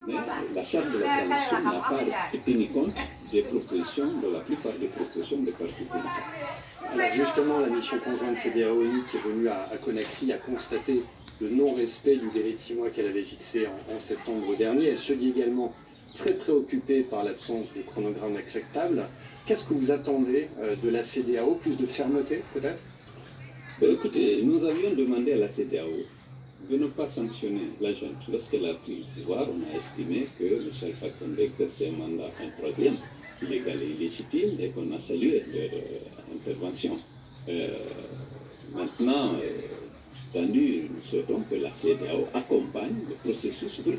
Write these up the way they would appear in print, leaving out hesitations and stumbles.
Mais la charte de la transition n'a pas tenu compte des propositions, de la plupart des propositions des partis politiques. Alors justement, la mission conjointe CEDEAO-ONU qui est venue à Conakry a constaté le non-respect du délai de 6 mois qu'elle avait fixé en septembre dernier. Elle se dit également très préoccupée par l'absence de chronogramme acceptable. Qu'est-ce que vous attendez de la CEDEAO? Plus de fermeté peut-être? Écoutez, nous avions demandé à la CEDEAO de ne pas sanctionner la junte. Lorsqu'elle a pris le pouvoir, on a estimé que M. Alpha Condé exerçait un mandat, un troisième, illégal et illégitime, et qu'on a salué leur intervention. Maintenant, nous souhaitons que la CEDEAO accompagne le processus pour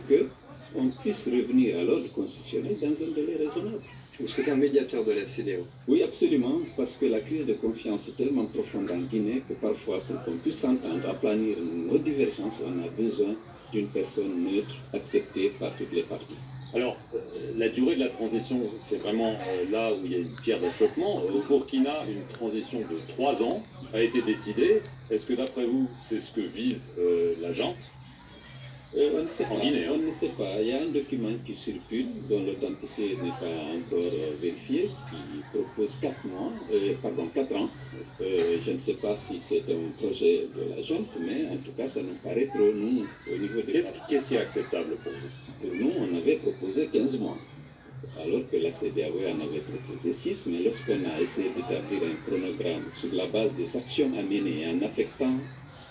qu'on puisse revenir à l'ordre constitutionnel dans un délai raisonnable. Vous souhaitez un médiateur de la CEDEAO? Oui, absolument, parce que la crise de confiance est tellement profonde en Guinée que parfois, pour qu'on puisse s'entendre, aplanir nos divergences, on a besoin d'une personne neutre, acceptée par toutes les parties. Alors, la durée de la transition, c'est vraiment là où il y a une pierre d'achoppement. Au Burkina, une transition de 3 ans a été décidée. Est-ce que d'après vous, c'est ce que vise la junte? On ne sait pas. On ne sait pas. Il y a un document qui circule, dont l'authenticité n'est pas encore vérifiée, qui propose 4 ans. Je ne sais pas si c'est un projet de la junte, mais en tout cas, ça nous paraît trop, nous, au niveau des... Qu'est-ce qui est acceptable pour vous? Pour nous, on avait proposé 15 mois, alors que la CEDEAO en avait proposé 6, mais lorsqu'on a essayé d'établir un chronogramme sur la base des actions à mener, en affectant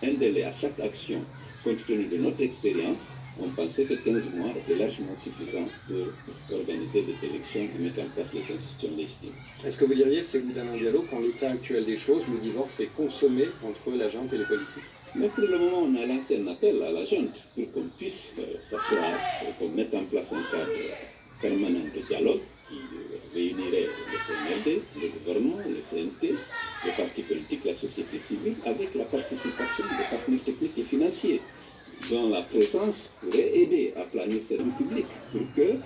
un délai à chaque action, compte tenu de notre expérience, on pensait que 15 mois était largement suffisant pour organiser des élections et mettre en place les institutions légitimes. Est-ce que vous diriez, Sékou Damon Diallo, qu'en l'état actuel des choses, le divorce est consommé entre la junte et les politiques? Mais pour le moment, on a lancé un appel à la junte pour qu'on puisse s'asseoir, pour qu'on mette en place un cadre permanent de dialogue qui réunirait le CNRD, le gouvernement, le CNT, les partis politiques, la société civile, avec la participation des partenaires techniques et financiers, dont la présence pourrait aider à planer cette république pour que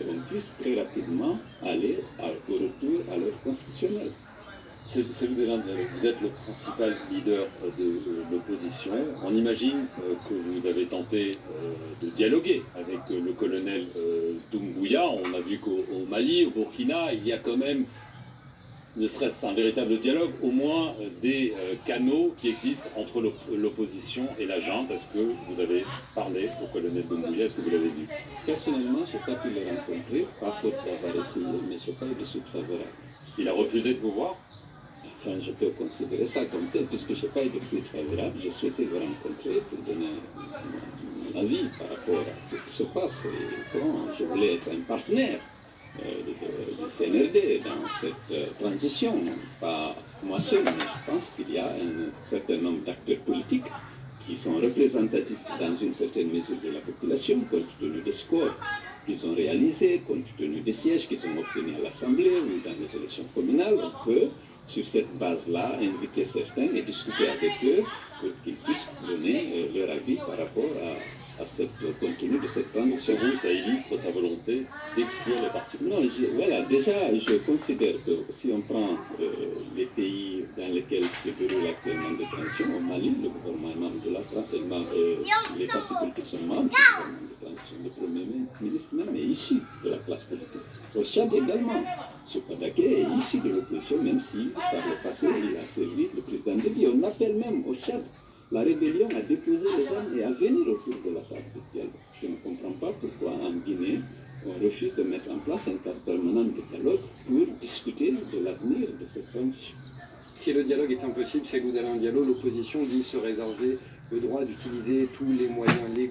on puisse très rapidement aller au retour à l'ordre constitutionnel. Vous êtes le principal leader de l'opposition. On imagine que vous avez tenté de dialoguer avec le colonel Doumbouya. On a vu qu'au Mali, au Burkina, il y a quand même, ne serait-ce un véritable dialogue, au moins des canaux qui existent entre l'opposition et la junte. Est-ce que vous avez parlé au colonel Doumbouya? Est-ce que vous l'avez vu? Personnellement, je n'ai pas pu le rencontrer, pas faute d'avoir essayé, mais je n'ai pas eu de suite favorable. Il a refusé de vous voir? Enfin, je peux considérer ça comme tel, puisque je n'ai pas eu de suite favorable. Je souhaitais vous rencontrer pour donner mon avis par rapport à ce qui se passe. Et comment je voulais être un partenaire du CNRD dans cette transition. Pas moi seul, mais je pense qu'il y a un certain nombre d'acteurs politiques qui sont représentatifs dans une certaine mesure de la population, compte tenu des scores qu'ils ont réalisés, compte tenu des sièges qu'ils ont obtenus à l'Assemblée ou dans les élections communales. On peut, sur cette base-là, inviter certains et discuter avec eux pour qu'ils puissent donner leur avis par rapport à au contenu de cette transition. Pour vous, ça illustre sa volonté d'exclure les partis politiques? Non, voilà, déjà, je considère que si on prend les pays dans lesquels se déroule actuellement des transitions, au Mali, le gouvernement est membre de la transition, les partis politiques sont membres du gouvernement de transition, le Premier ministre même est issu de la classe politique. Au Tchad également, Sopadake est issu de l'opposition, même si par le passé, il a servi le président Déby. On appelle même au Tchad la rébellion à déposer les armes et à venir autour de la table de dialogue. Je ne comprends pas pourquoi en Guinée, on refuse de mettre en place un cadre permanent de dialogue pour discuter de l'avenir de cette transition. Si le dialogue est impossible, Sékou Damon Diallo, l'opposition dit se réserver le droit d'utiliser tous les moyens légaux